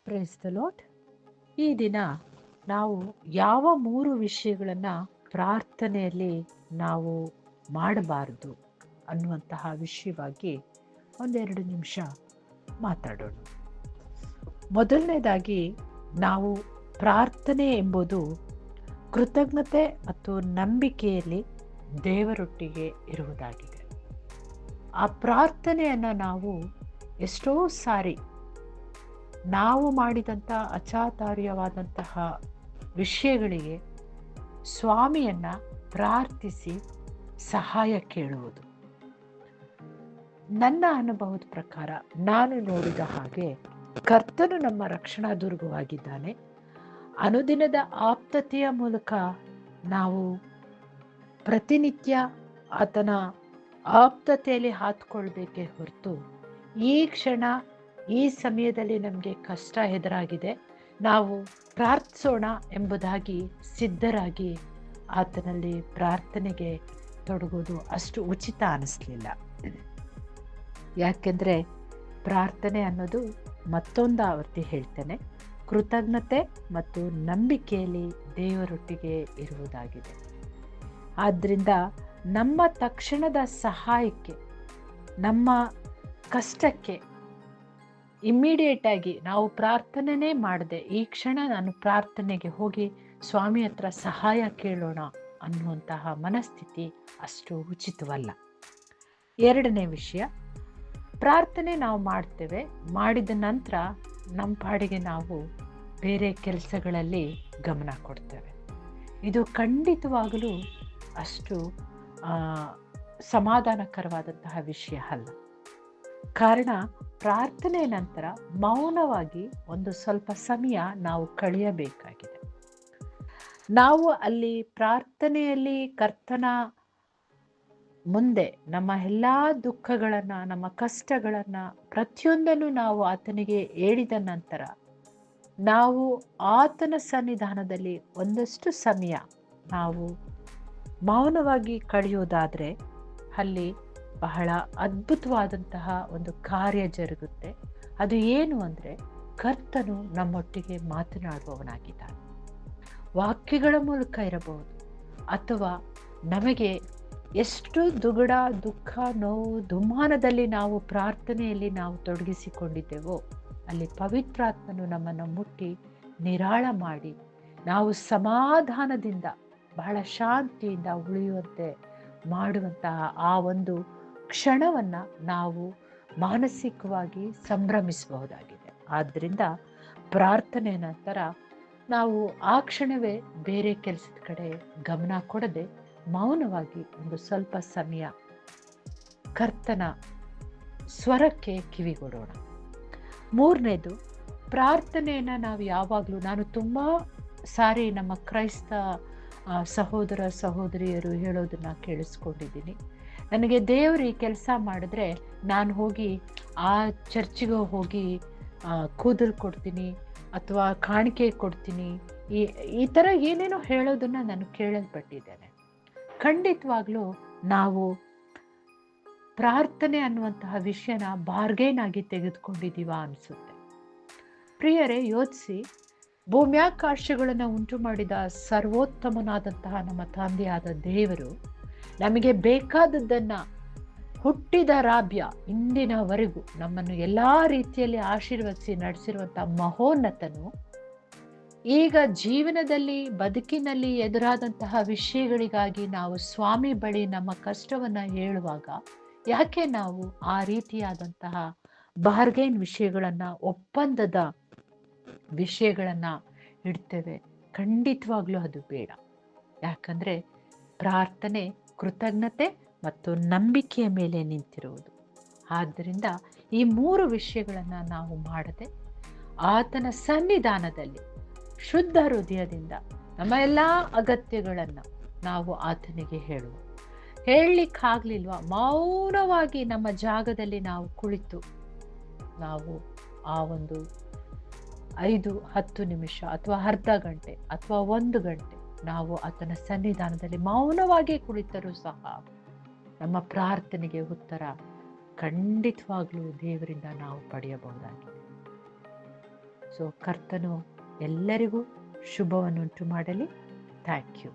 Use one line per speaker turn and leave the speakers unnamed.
Praise the lord. ಈ ದಿನ ನಾವು ಯಾವ 3 ವಿಷಯಗಳನ್ನು ಪ್ರಾರ್ಥನೆಯಲ್ಲಿ ನಾವು ಮಾಡಬಾರದು ಅನ್ನುವಂತಹ ವಿಷಯವಾಗಿ ಒಂದೆರಡು ನಿಮಿಷ ಮಾತಾಡೋಣ. ಮೊದಲನೇದಾಗಿ, ನಾವು ಪ್ರಾರ್ಥನೆ ಎಂಬುದು ಕೃತಜ್ಞತೆ ಮತ್ತು ನಂಬಿಕೆಯಲ್ಲಿ ದೇವರೊಟ್ಟಿಗೆ ಇರುವುದಾಗಿದೆ. ಆ ಪ್ರಾರ್ಥನೆಯನ್ನು ನಾವು ಎಷ್ಟೋ ಸಾರಿ ನಾವು ಮಾಡಿದಂಥ ಅಚಾತಾರ್ಯವಾದಂತಹ ವಿಷಯಗಳಿಗೆ ಸ್ವಾಮಿಯನ್ನು ಪ್ರಾರ್ಥಿಸಿ ಸಹಾಯ ಕೇಳುವುದು. ನನ್ನ ಅನುಭವದ ಪ್ರಕಾರ ನಾನು ನೋಡಿದ ಹಾಗೆ ಕರ್ತನು ನಮ್ಮ ರಕ್ಷಣಾ ದುರ್ಗವಾಗಿದ್ದಾನೆ. ಅನುದಿನದ ಆಪ್ತತೆಯ ಮೂಲಕ ನಾವು ಪ್ರತಿನಿತ್ಯ ಆತನ ಆಪ್ತತೆಯಲ್ಲಿ ಹಾತ್ಕೊಳ್ಬೇಕೇ ಹೊರತು ಈ ಕ್ಷಣ ಈ ಸಮಯದಲ್ಲಿ ನಮಗೆ ಕಷ್ಟ ಎದುರಾಗಿದೆ, ನಾವು ಪ್ರಾರ್ಥಿಸೋಣ ಎಂಬುದಾಗಿ ಸಿದ್ಧರಾಗಿ ಆತನಲ್ಲಿ ಪ್ರಾರ್ಥನೆಗೆ ತೊಡಗೋದು ಅಷ್ಟು ಉಚಿತ ಅನ್ನಿಸ್ಲಿಲ್ಲ. ಯಾಕೆಂದರೆ ಪ್ರಾರ್ಥನೆ ಅನ್ನೋದು ಮತ್ತೊಂದು ಆವರ್ತಿ ಹೇಳ್ತೇನೆ, ಕೃತಜ್ಞತೆ ಮತ್ತು ನಂಬಿಕೆಯಲ್ಲಿ ದೇವರೊಟ್ಟಿಗೆ ಇರುವುದಾಗಿದೆ. ಆದ್ದರಿಂದ ನಮ್ಮ ತಕ್ಷಣದ ಸಹಾಯಕ್ಕೆ, ನಮ್ಮ ಕಷ್ಟಕ್ಕೆ ಇಮ್ಮಿಡಿಯೇಟಾಗಿ ನಾವು ಪ್ರಾರ್ಥನೆನೇ ಮಾಡದೆ ಈ ಕ್ಷಣ ನಾನು ಪ್ರಾರ್ಥನೆಗೆ ಹೋಗಿ ಸ್ವಾಮಿ ಹತ್ರ ಸಹಾಯ ಕೇಳೋಣ ಅನ್ನುವಂತಹ ಮನಸ್ಥಿತಿ ಅಷ್ಟು ಉಚಿತವಲ್ಲ. ಎರಡನೇ ವಿಷಯ, ಪ್ರಾರ್ಥನೆ ನಾವು ಮಾಡ್ತೇವೆ, ಮಾಡಿದ ನಂತರ ನಮ್ಮ ಪಾಡಿಗೆ ನಾವು ಬೇರೆ ಕೆಲಸಗಳಲ್ಲಿ ಗಮನ ಕೊಡ್ತೇವೆ. ಇದು ಖಂಡಿತವಾಗಲೂ ಅಷ್ಟು ಸಮಾಧಾನಕರವಾದಂತಹ ವಿಷಯ ಅಲ್ಲ. ಕಾರಣ, ಪ್ರಾರ್ಥನೆ ನಂತರ ಮೌನವಾಗಿ ಒಂದು ಸ್ವಲ್ಪ ಸಮಯ ನಾವು ಕಳೆಯಬೇಕಾಗಿದೆ. ನಾವು ಅಲ್ಲಿ ಪ್ರಾರ್ಥನೆಯಲ್ಲಿ ಕರ್ತನ ಮುಂದೆ ನಮ್ಮ ಎಲ್ಲ ದುಃಖಗಳನ್ನು, ನಮ್ಮ ಕಷ್ಟಗಳನ್ನು ಪ್ರತಿಯೊಂದನ್ನು ನಾವು ಆತನಿಗೆ ಹೇಳಿದ ನಂತರ ನಾವು ಆತನ ಸನ್ನಿಧಾನದಲ್ಲಿ ಒಂದಷ್ಟು ಸಮಯ ನಾವು ಮೌನವಾಗಿ ಕಳೆಯೋದಾದರೆ ಅಲ್ಲಿ ಬಹಳ ಅದ್ಭುತವಾದಂತಹ ಒಂದು ಕಾರ್ಯ ಜರುಗುತ್ತೆ. ಅದು ಏನು ಅಂದರೆ, ಕರ್ತನು ನಮ್ಮೊಟ್ಟಿಗೆ ಮಾತನಾಡುವವನಾಗಿದ್ದಾನೆ. ವಾಕ್ಯಗಳ ಮೂಲಕ ಇರಬಹುದು, ಅಥವಾ ನಮಗೆ ಎಷ್ಟು ದುಗುಡ, ದುಃಖ, ನೋವು, ದುಮ್ಮಾನದಲ್ಲಿ ನಾವು ಪ್ರಾರ್ಥನೆಯಲ್ಲಿ ನಾವು ತೊಡಗಿಸಿಕೊಂಡಿದ್ದೇವೋ ಅಲ್ಲಿ ಪವಿತ್ರಾತ್ಮನು ನಮ್ಮನ್ನು ಮುಟ್ಟಿ ನಿರಾಳ ಮಾಡಿ ನಾವು ಸಮಾಧಾನದಿಂದ ಬಹಳ ಶಾಂತಿಯಿಂದ ಉಳಿಯುವಂತೆ ಮಾಡುವಂತಹ ಆ ಒಂದು ಕ್ಷಣವನ್ನು ನಾವು ಮಾನಸಿಕವಾಗಿ ಸಂಭ್ರಮಿಸಬಹುದಾಗಿದೆ. ಆದ್ದರಿಂದ ಪ್ರಾರ್ಥನೆ ನಂತರ ನಾವು ಆ ಕ್ಷಣವೇ ಬೇರೆ ಕೆಲಸದ ಕಡೆ ಗಮನ ಕೊಡದೆ ಮೌನವಾಗಿ ಒಂದು ಸ್ವಲ್ಪ ಸಮಯ ಕರ್ತನ ಸ್ವರಕ್ಕೆ ಕಿವಿಗೊಡೋಣ. ಮೂರನೇದು, ಪ್ರಾರ್ಥನೆಯನ್ನು ನಾವು ಯಾವಾಗಲೂ, ನಾನು ತುಂಬ ಸಾರಿ ನಮ್ಮ ಕ್ರೈಸ್ತ ಸಹೋದರ ಸಹೋದರಿಯರು ಹೇಳೋದನ್ನು ಕೇಳಿಸ್ಕೊಂಡಿದ್ದೀನಿ, ನನಗೆ ದೇವರು ಈ ಕೆಲಸ ಮಾಡಿದ್ರೆ ನಾನು ಹೋಗಿ ಆ ಚರ್ಚಿಗೆ ಹೋಗಿ ಕೂದಲು ಕೊಡ್ತೀನಿ ಅಥವಾ ಕಾಣಿಕೆ ಕೊಡ್ತೀನಿ, ಈ ಥರ ಏನೇನೋ ಹೇಳೋದನ್ನು ನಾನು ಕೇಳಲ್ಪಟ್ಟಿದ್ದೇನೆ. ಖಂಡಿತವಾಗ್ಲೂ ನಾವು ಪ್ರಾರ್ಥನೆ ಅನ್ನುವಂತಹ ವಿಷಯನ ಬಾರ್ಗೇನ್ ಆಗಿ ತೆಗೆದುಕೊಂಡಿದ್ದೀವ ಅನಿಸುತ್ತೆ. ಪ್ರಿಯರೇ, ಯೋಚಿಸಿ, ಭೂಮ್ಯಾಕಾಶಗಳನ್ನು ಉಂಟು ಮಾಡಿದ ಸರ್ವೋತ್ತಮನಾದಂತಹ ನಮ್ಮ ತಂದೆಯಾದ ದೇವರು ನಮಗೆ ಬೇಕಾದದ್ದನ್ನು ಹುಟ್ಟಿದ ರಾಬ್ಯ ಇಂದಿನವರೆಗೂ ನಮ್ಮನ್ನು ಎಲ್ಲ ರೀತಿಯಲ್ಲಿ ಆಶೀರ್ವದಿಸಿ ನಡೆಸಿರುವಂಥ ಮಹೋನ್ನತನು ಈಗ ಜೀವನದಲ್ಲಿ ಬದುಕಿನಲ್ಲಿ ಎದುರಾದಂತಹ ವಿಷಯಗಳಿಗಾಗಿ ನಾವು ಸ್ವಾಮಿ ಬಳಿ ನಮ್ಮ ಕಷ್ಟವನ್ನು ಹೇಳುವಾಗ ಯಾಕೆ ನಾವು ಆ ರೀತಿಯಾದಂತಹ ಬಾರ್ಗೇನ್ ವಿಷಯಗಳನ್ನು, ಒಪ್ಪಂದದ ವಿಷಯಗಳನ್ನು ಇಡ್ತೇವೆ? ಖಂಡಿತವಾಗ್ಲೂ ಅದು ಬೇಡ. ಯಾಕಂದರೆ ಪ್ರಾರ್ಥನೆ ಕೃತಜ್ಞತೆ ಮತ್ತು ನಂಬಿಕೆಯ ಮೇಲೆ ನಿಂತಿರುವುದು. ಆದ್ದರಿಂದ ಈ 3 ವಿಷಯಗಳನ್ನು ನಾವು ಮಾಡದೆ ಆತನ ಸನ್ನಿಧಾನದಲ್ಲಿ ಶುದ್ಧ ಹೃದಯದಿಂದ ನಮ್ಮ ಎಲ್ಲ ಅಗತ್ಯಗಳನ್ನು ನಾವು ಆತನಿಗೆ ಹೇಳಲಿಕ್ಕಾಗಲಿಲ್ವಾ, ಮೌನವಾಗಿ ನಮ್ಮ ಜಾಗದಲ್ಲಿ ನಾವು ಕುಳಿತು ನಾವು ಆ ಒಂದು 5-10 ನಿಮಿಷ ಅಥವಾ ಅರ್ಧ ಗಂಟೆ ಅಥವಾ 1 ಗಂಟೆ ನಾವು ಆತನ ಸನ್ನಿಧಾನದಲ್ಲಿ ಮೌನವಾಗಿ ಕುಳಿತರೂ ಸಹ ನಮ್ಮ ಪ್ರಾರ್ಥನೆಗೆ ಉತ್ತರ ಖಂಡಿತವಾಗ್ಲೂ ದೇವರಿಂದ ನಾವು ಪಡೆಯಬಹುದಾಗಿದೆ. ಸೊ ಕರ್ತನು ಎಲ್ಲರಿಗೂ ಶುಭವನ್ನುಂಟು ಮಾಡಲಿ. Thank you.